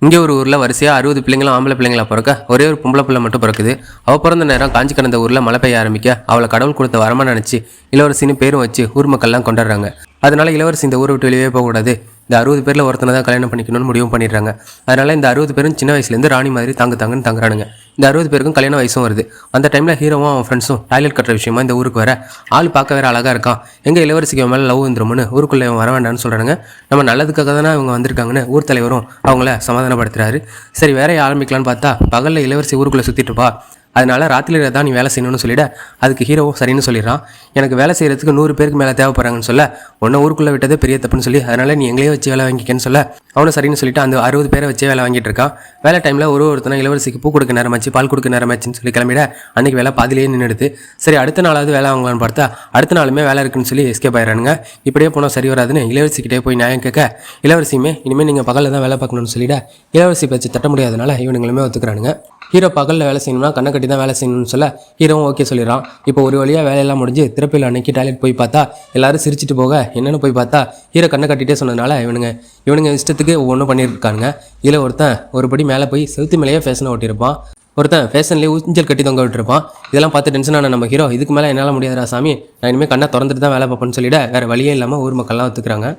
இங்கே ஒரு ஊரில் வரிசையாக 60 பிள்ளைங்களும் ஆம்பளை பிள்ளைங்களா பிறக்க ஒரே ஒரு பொம்பளை பிள்ளை மட்டும் பிறக்குது. அவள் பிறந்த நேரம் காஞ்சி கிடந்த ஊரில் மழை பெய்ய ஆரம்பிக்க அவளை கடவுள் கொடுத்த வரமா நினச்சி இளவரசின்னு பேரும் வச்சு ஊர் மக்கள்லாம் கொண்டாடுறாங்க. அதனால இளவரசி இந்த ஊரை விட்டு வெளியே போகக்கூடாது, இந்த 60 பேரில் ஒருத்தனை தான் கல்யாணம் பண்ணிக்கணும்னு முடிவு பண்ணிடுறாங்க. அதனால இந்த 60 பேரும் சின்ன வயசுலேருந்து ராணி மாதிரி தாங்கன்னு தங்குறானுங்க. இந்த 60 பேருக்கும் கல்யாண வயசும் வருது. அந்த டைமில் ஹீரோவும் அவன் ஃப்ரெண்ட்ஸும் டாய்லெட் கட்டுற விஷயமா இந்த ஊருக்கு வர ஆள் பார்க்க வேற அழகாக இருக்கான். எங்கள் இளவரசிக்கு மேலே லவ் வந்துருமுன்னு ஊருக்குள்ளே வர வேண்டாம்னு சொல்கிறாங்க. நம்ம நல்லதுக்காக தானே அவங்க வந்திருக்காங்கன்னு ஊர் தலைவரும் அவங்கள சமாதானப்படுத்துறாரு. சரி வேலையை ஆரம்பிக்கலான்னு பார்த்தா பகலில் இளவரசி ஊருக்குள்ளே சுற்றிட்டு இருப்பா. அதனால ராத்திரியில் தான் நீ வேலை செய்யணும்னு சொல்லிட அதுக்கு ஹீரோவும் சரின்னு சொல்லிடுறான். எனக்கு வேலை செய்கிறதுக்கு 100 பேருக்கு மேலே தேவைப்படுறாங்கன்னு சொல்ல உன்னை ஊருக்குள்ளே விட்டதே பெரிய தப்புன்னு சொல்லி அதனால நீ எங்களையே வச்சு வேலை வாங்கிக்கன்னு சொல்ல அவனை சரின்னு சொல்லிட்டு அந்த 60 பேரை வச்சே வேலை வாங்கிட்டு இருக்கான். வேலை டைமில் ஒருத்தனை இளவரசிக்கு பூ கொடுக்க நேரமாச்சு பால் கொடுக்க நேரமாச்சுன்னு சொல்லி கிளம்பிட அன்றைக்கி வேலை பாதிலேயே நின்றுடுது. சரி அடுத்த நாளாவது வேலை வாங்கலான்னு பார்த்தா அடுத்த நாளுமே வேலை இருக்குன்னு சொல்லி எஸ்கேப் ஆயிடுறானுங்க. இப்படியே போனால் சரி வராதுன்னு இளவரசிக்கிட்டே போய் நியாயம் கேட்க இளவரசியுமே இனிமேல் நீங்கள் பகலில் தான் வேலை பார்க்கணும்னு சொல்லிட இளவரசி பேச்சு தட்ட முடியாதனால இவனுங்களுமே ஒத்துக்கிறானுங்க. ஹீரோ பகலில் வேலை செய்யணும்னா கண்ணை கட்டி தான் வேலை செய்யணும்னு சொல்ல ஹீரோவும் ஓகே சொல்லிடுறான். இப்போ ஒரு வழியாக வேலையெல்லாம் முடிஞ்சு திறப்பில் அன்னைக்கு டாய்லெட் போய் பார்த்தா எல்லாரும் சிரிச்சிட்டு போக என்னென்னு போய் பார்த்தா ஹீரோ கண்ணை கட்டிகிட்டே சொன்னதுனால இவனுங்க இஷ்டத்துக்கு ஒவ்வொன்றும் பண்ணியிருக்கானுங்க. இதில் ஒருத்தன் ஒருபடி மேலே போய் செவுத்து மேலேயே ஃபேஷனை ஓட்டியிருப்பான், ஒருத்தன் ஃபேஷன்லேயே ஊஞ்சல் கட்டி தொங்க விட்டுருப்பான். இதெல்லாம் பார்த்து டென்ஷனான நம்ம ஹீரோ இதுக்கு மேலே என்னால் முடியாதா சாமி, நான் இனிமேல் கண்ணை திறந்துட்டு தான் வேலை பார்ப்பேன்னு சொல்லிட வேறு வழியே இல்லாமல் ஊர் மக்கள்லாம் ஒத்துக்கிறாங்க.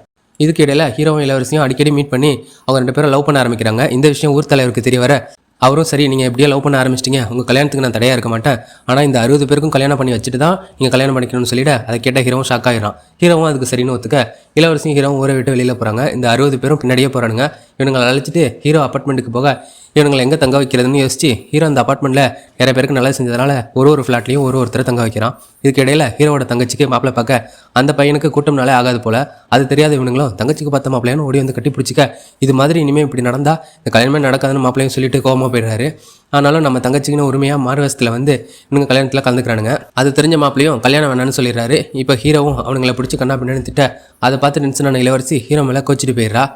இதுக்கு இடையில ஹீரோவும் இளவரசியும் அடிக்கடி மீட் பண்ணி அவங்க 2 பேரும் லவ் பண்ண ஆரம்பிக்கிறாங்க. இந்த விஷயம் ஊர் தலைவருக்கு தெரிய வர அவரும் சரி நீங்கள் எப்படியே லவ் பண்ண ஆரம்பிச்சிட்டிங்க, உங்கள் கல்யாணத்துக்கு நான் தடையாக இருக்க மாட்டேன், ஆனால் இந்த 60 பேருக்கும் கல்யாணம் பண்ணி வச்சுட்டு தான் நீங்கள் கல்யாணம் பண்ணிக்கணும்னு சொல்லிவிட அதை கேட்ட ஹீரோவும் ஷாக் ஆகிடும். ஹீரோவும் அதுக்கு சரின்னு ஒத்துக்க இளவரசியும் ஹீரோவும் ஊரை விட்டு வெளியில் போகிறாங்க. இந்த 60 பேரும் பின்னாடியே போகிறானுங்க. இவங்களை அழைச்சிட்டு ஹீரோ அப்பார்ட்மெண்ட்டுக்கு போக இவங்களை எங்கே தங்க வைக்கிறதுன்னு யோசிச்சு ஹீரோ அந்த அப்பார்ட்மெண்ட்டில் நிறைய பேருக்கு நல்லா செஞ்சதுனால ஒரு ஃப்ளாட்லேயும் ஒருத்தரை தங்க வைக்கிறான். இதுக்கு இடையில ஹீரோவோட தங்கச்சிக்கு மாப்பிள்ளை பார்க்க அந்த பையனுக்கு கூட்டம்னாலே ஆகாது போல். அது தெரியாத இவனுங்களும் தங்கச்சிக்கு பார்த்த மாப்பிள்ளையானு ஓடி வந்து கட்டி பிடிச்சிக்க இது மாதிரி இனிமேல் இப்படி நடந்தால் இந்த கல்யாணமே நடக்காதுன்னு மாப்பிள்ளையும் சொல்லிட்டு கோவமாக போயிடுறாரு. ஆனாலும் நம்ம தங்கச்சிக்குன்னு உரிமையாக மார்வசத்தில் வந்து இவங்க கல்யாணத்தில் கலந்துக்கிறானுங்க. அது தெரிஞ்ச மாப்பிளையும் கல்யாணம் வேணான்னு சொல்லிடுறாரு. இப்போ ஹீரோவும் அவனுங்களை பிடிச்சி கண்ணா பின்னாடி திட்ட அதை பார்த்து டென்ஷனான இளவரசி ஹீரோ மேலே கோச்சிட்டு போயிடுறா.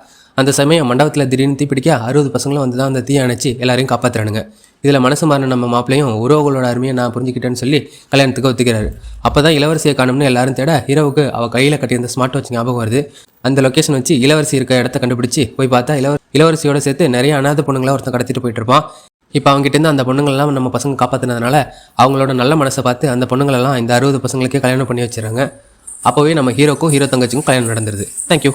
அந்த சமயம் மண்டபத்தில் திடீர்னு தீப்பிடிக்க 60 பசங்களும் வந்து தான் அந்த தீயை அணைச்சி எல்லாரையும் காப்பாற்றுறானுங்க. இதில் மனசு மாறின நம்ம மாப்பிளையும் உறவுகளோட அருமையை நான் புரிஞ்சுக்கிட்டேன்னு சொல்லி கல்யாணத்துக்கு ஒத்துக்கிறாரு. அப்போ தான் இளவரசியை காணும்னு எல்லாரும் தேட ஹீரோவுக்கு அவள் கையில் கட்டியிருந்த ஸ்மார்ட் வாட்ச் ஞாபகம் வருது. அந்த லொக்கேஷன் வச்சு இளவரசி இருக்க இடத்த கண்டுபிடிச்சி போய் பார்த்தா இளவரசியோட சேர்த்து நிறைய அனாதை பொண்ணுங்களை ஒருத்தன் கடத்திட்டு போயிட்டு இருப்பான். இப்போ அவங்ககிட்டேருந்து அந்த பொண்ணுங்களெல்லாம் நம்ம பசங்க காப்பாற்றினதுனால அவங்களோட நல்ல மனசை பார்த்து அந்த பொண்ணுங்களெல்லாம் இந்த 60 பசங்களுக்கே கல்யாணம் பண்ணி வச்சுறாங்க. அப்போவே நம்ம ஹீரோக்கும் ஹீரோ தங்கச்சிக்கும் கல்யாணம் நடந்துருது. தேங்க்யூ.